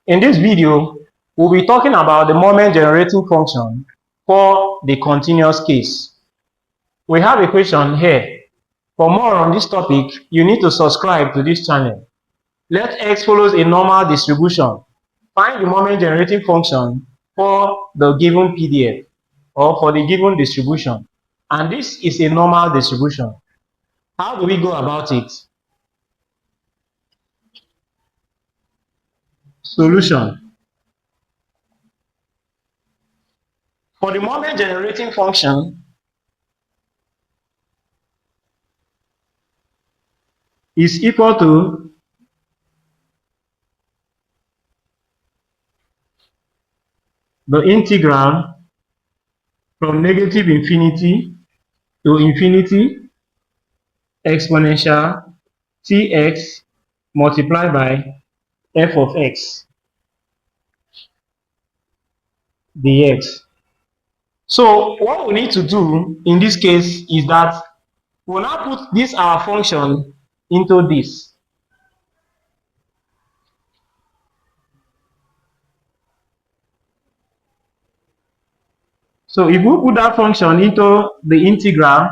In this video, we'll be talking about the moment generating function for the continuous case. We have a question here. For more on this topic, you need to subscribe to this channel. Let x follows a normal distribution. Find the moment generating function for the given PDF or for the given distribution. And this is a normal distribution. How do we go about it? Solution. For the moment generating function is equal to the integral from negative infinity to infinity exponential tx multiplied by f of x dx. So what we need to do in this case is that we'll now put this our function into this. So if we put that function into the integral,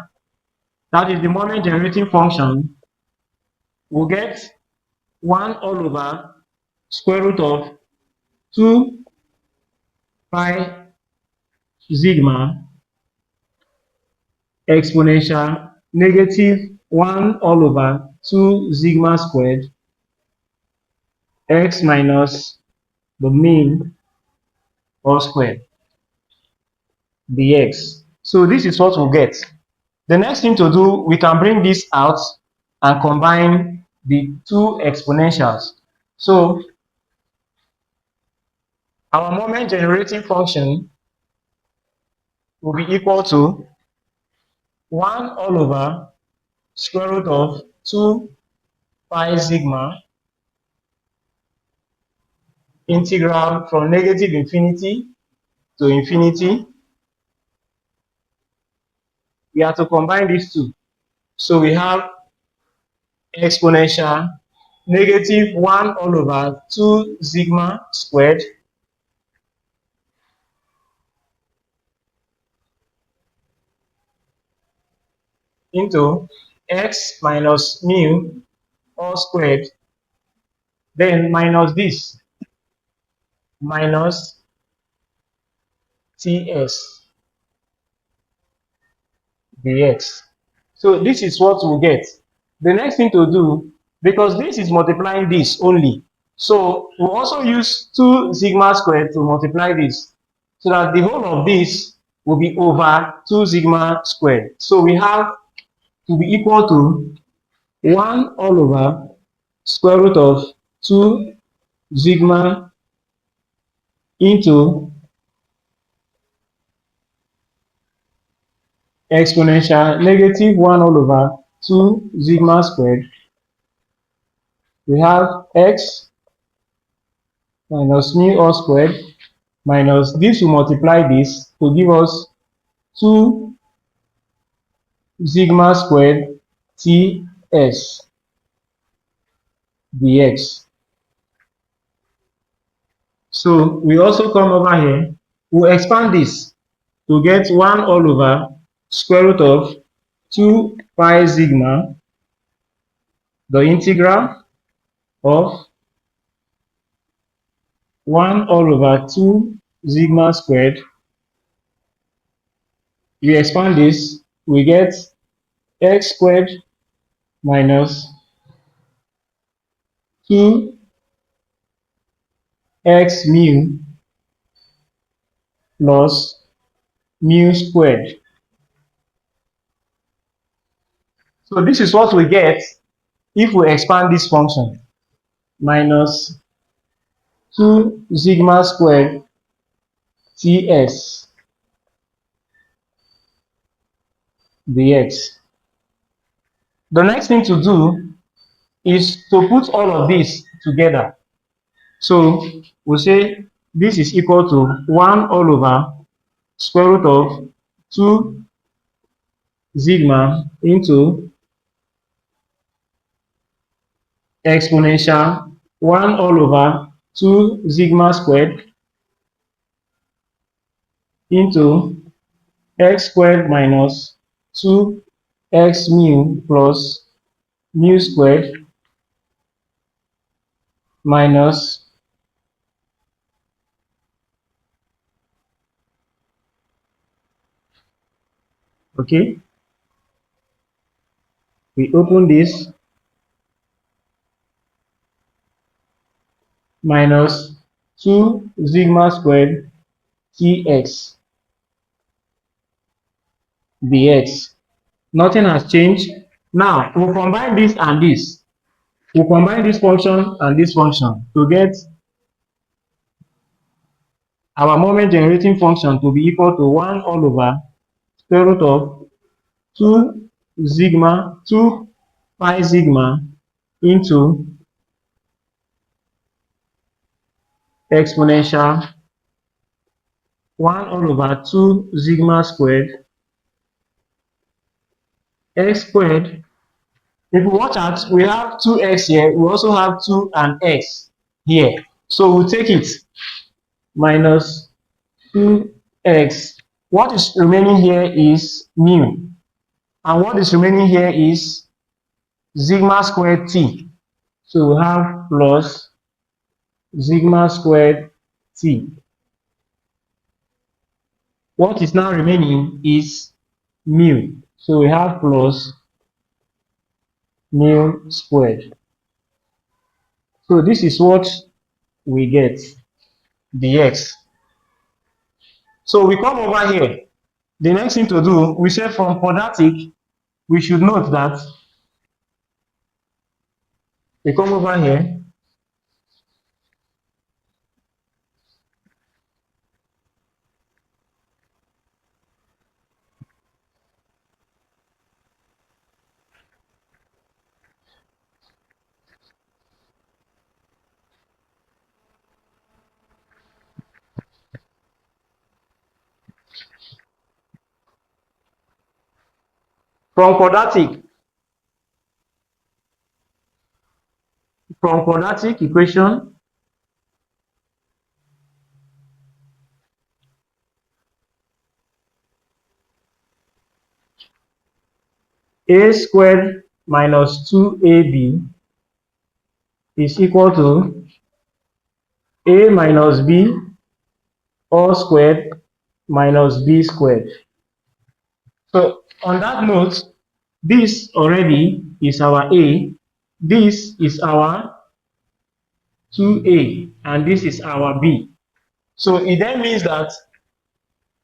that is the moment generating function, we'll get 1 all over square root of 2 pi sigma exponential negative 1 all over 2 sigma squared x minus the mean all squared dx. So this is what we'll get. The next thing to do, we can bring this out and combine the two exponentials. So our moment generating function will be equal to 1 all over square root of 2 pi sigma integral from negative infinity to infinity. We have to combine these two. So we have exponential negative 1 all over 2 sigma squared into x minus mu all squared, then minus this, minus ts dx. So this is what we'll get. The next thing to do, because this is multiplying this only, so we'll also use 2 sigma squared to multiply this, so that the whole of this will be over 2 sigma squared. So we have to be equal to 1 all over square root of 2 sigma into exponential negative 1 all over 2 sigma squared. We have x minus mu all squared minus this will multiply this to give us 2 sigma squared ts dx. So we also come over here, we'll expand this to get 1 all over square root of 2 pi sigma, the integral of 1 all over 2 sigma squared. We expand this, we get x squared minus 2 x mu plus mu squared. So this is what we get if we expand this function, minus 2 sigma squared ts dx. The next thing to do is to put all of this together. So we'll say this is equal to 1 all over square root of 2 sigma into exponential 1 all over 2 sigma squared into x squared minus 2x mu plus mu squared minus okay, we open this minus 2 sigma squared tx dx. Nothing has changed. Now we'll combine this and this. We'll combine this function and this function to get our moment generating function to be equal to 1 all over square root of 2 pi sigma into exponential 1 all over 2 sigma squared x squared. If you watch out, we have 2x here, we also have 2 and x here. So we'll take it minus 2x. What is remaining here is mu. And what is remaining here is sigma squared t. So we have plus sigma squared t. What is now remaining is mu. So we have plus mu squared. So this is what we get, dx. So we come over here. The next thing to do, we say from quadratic, we should note that we come over here. From quadratic equation, a squared minus 2ab is equal to a minus b all squared minus b squared. So on that note, this already is our a, this is our 2a, and this is our b. So it then means that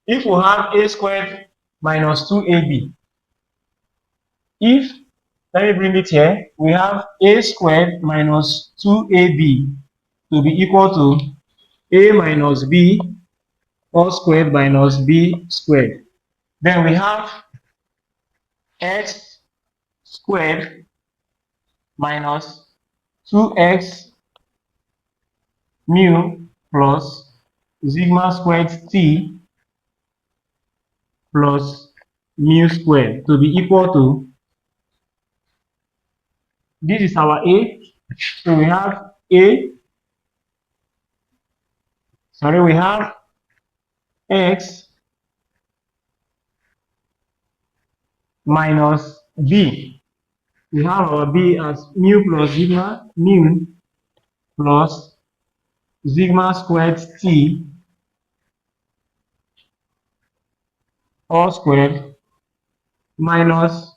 if we have a squared minus 2ab, if, let me bring it here, we have a squared minus 2ab to be equal to a minus b all squared minus b squared. Then we have x squared minus 2x mu plus sigma squared t plus mu squared to be equal to, this is our a, so we have we have x minus b. We have our b as mu plus sigma, mu plus sigma squared t all squared minus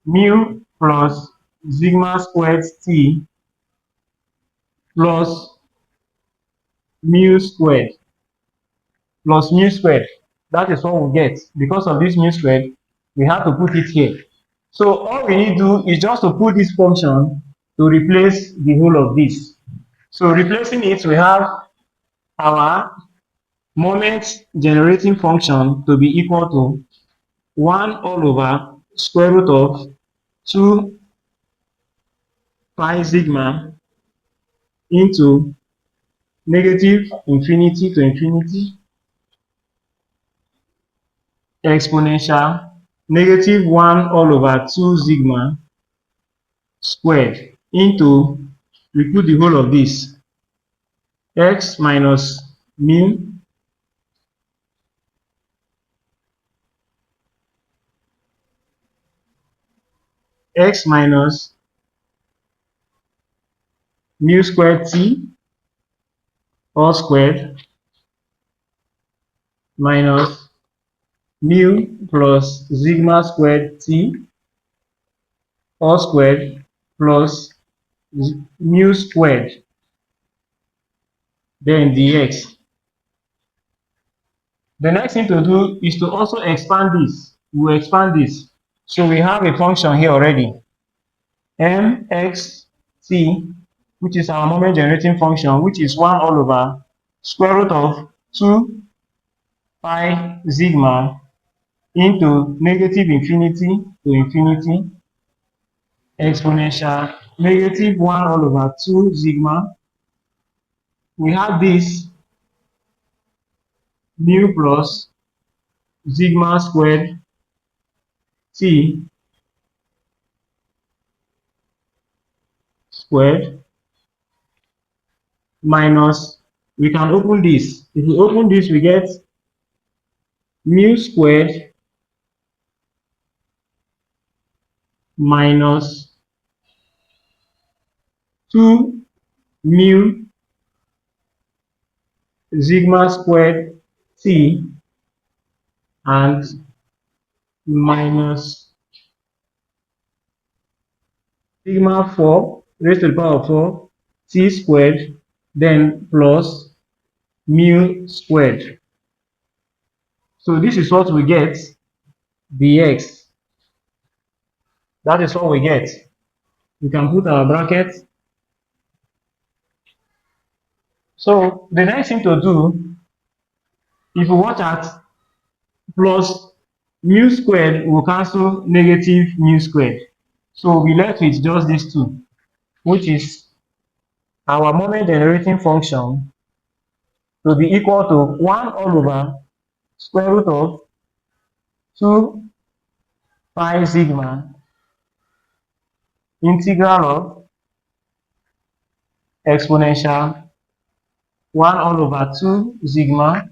mu plus sigma squared t plus mu squared plus mu squared. That is what we get. Because of this mu squared, we have to put it here. So all we need to do is just to put this function to replace the whole of this. So replacing it, we have our moment generating function to be equal to 1 all over square root of 2 pi sigma into negative infinity to infinity exponential negative 1 all over 2 sigma squared into we put the whole of this. X minus mu x minus mu squared t all squared minus mu plus sigma squared t all squared plus mu squared, then dx. The next thing to do is to also expand this. We'll expand this. So we have a function here already, mxt, which is our moment generating function, which is 1 all over square root of 2 pi sigma into negative infinity to infinity exponential negative 1 all over 2 sigma. We have this mu plus sigma squared t squared minus, we can open this. If we open this, we get mu squared minus 2 mu sigma squared t and minus sigma 4 raised to the power of 4 t squared, then plus mu squared. So this is what we get, dx. That is what we get. We can put our bracket. So the next thing to do, if we watch at plus mu squared, will cancel negative mu squared. So we left with just these two, which is our moment generating function to be equal to 1 all over square root of 2 pi sigma integral of exponential 1 all over 2 sigma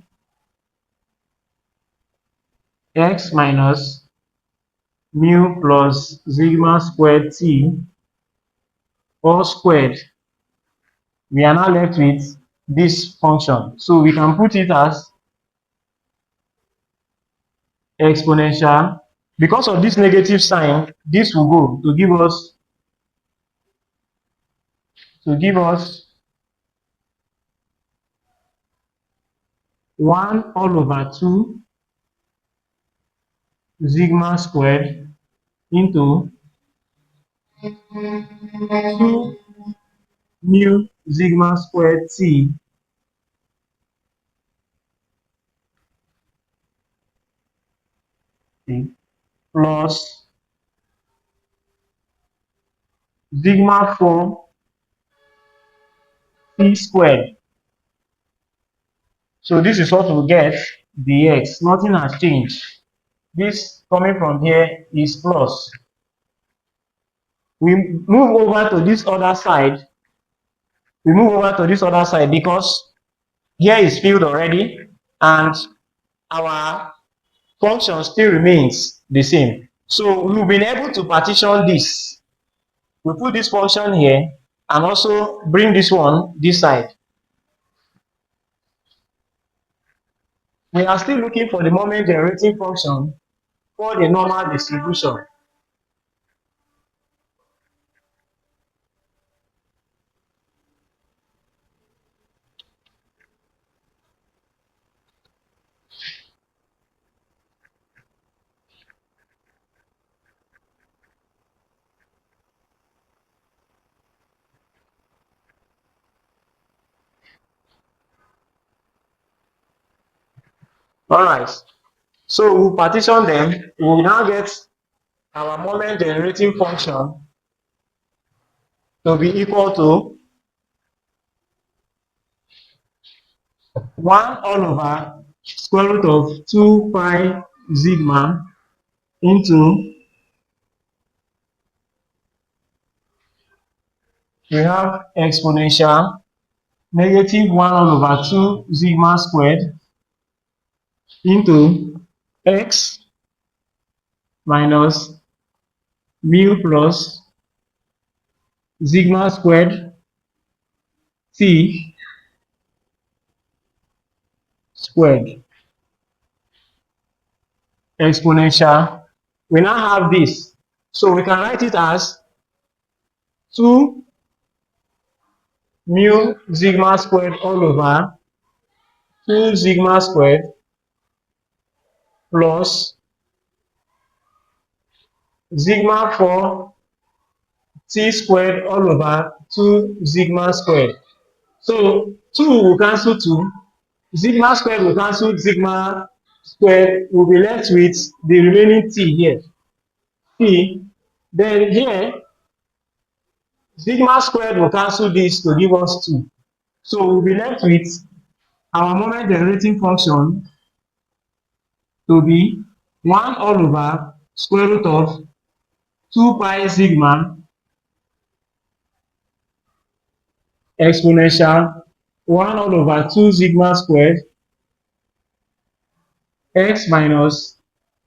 x minus mu plus sigma squared t all squared. We are now left with this function. So we can put it as exponential. Because of this negative sign, this will go to give us 1 all over 2 sigma squared into 2 mu sigma squared t plus sigma 4 t squared. So this is what we get, dx. Nothing has changed. This coming from here is plus. We move over to this other side. We move over to this other side because here is filled already and our function still remains the same. So we've been able to partition this. We put this function here and also bring this one this side. We are still looking for the moment generating function for the normal distribution. Alright, so we'll partition them. We'll now get our moment generating function to be equal to 1 all over square root of 2 pi sigma into we have exponential negative 1 all over 2 sigma squared into x minus mu plus sigma squared t squared exponential. We now have this. So we can write it as 2 mu sigma squared all over 2 sigma squared plus sigma 4 t squared all over 2 sigma squared. So 2 will cancel 2. Sigma squared will cancel sigma squared. Will be left with the remaining t here. T. Then here, sigma squared will cancel this to give us 2. So we'll be left with our moment generating function to be 1 all over square root of 2 pi sigma exponential 1 all over 2 sigma squared x minus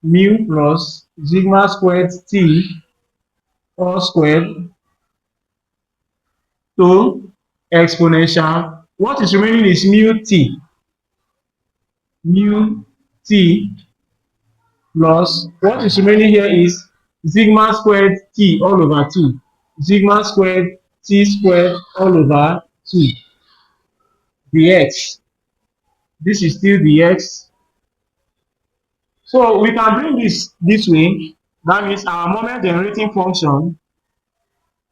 mu plus sigma squared t all squared to exponential. What is remaining is mu t plus what is remaining here is sigma squared t all over 2. Sigma squared t squared all over 2 dx. This is still dx. So we can bring this way. That means our moment generating function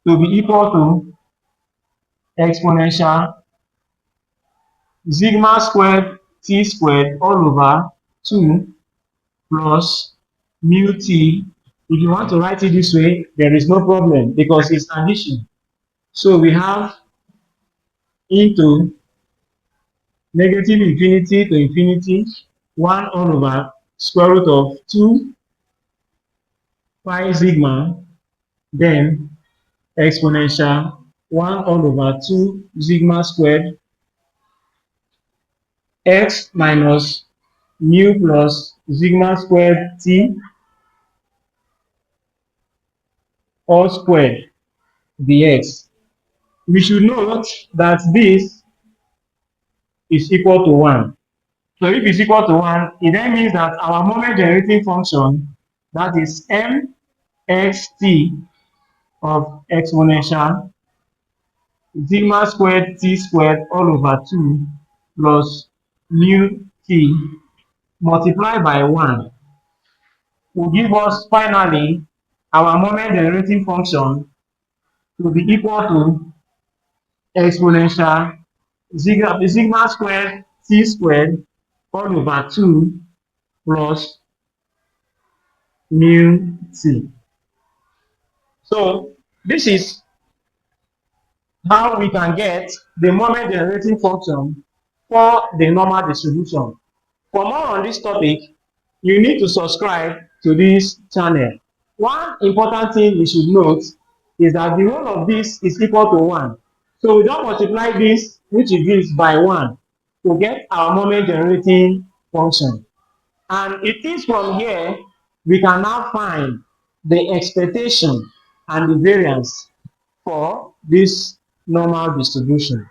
to be equal to exponential sigma squared t squared all over 2 plus mu t. If you want to write it this way, there is no problem because it's addition. So we have into negative infinity to infinity 1 all over square root of 2 pi sigma, then exponential 1 all over 2 sigma squared x minus mu plus sigma squared t all squared dx. We should note that this is equal to 1. So if it's equal to 1, it then means that our moment generating function, that is mxt of exponential sigma squared t squared all over 2 plus mu t multiplied by 1 will give us finally our moment generating function to be equal to exponential sigma squared t squared all over 2 plus mu t. So this is how we can get the moment generating function for the normal distribution. For more on this topic, you need to subscribe to this channel. One important thing we should note is that the whole of this is equal to 1. So we don't multiply this, which is this, by 1 to get our moment generating function. And it is from here we can now find the expectation and the variance for this normal distribution.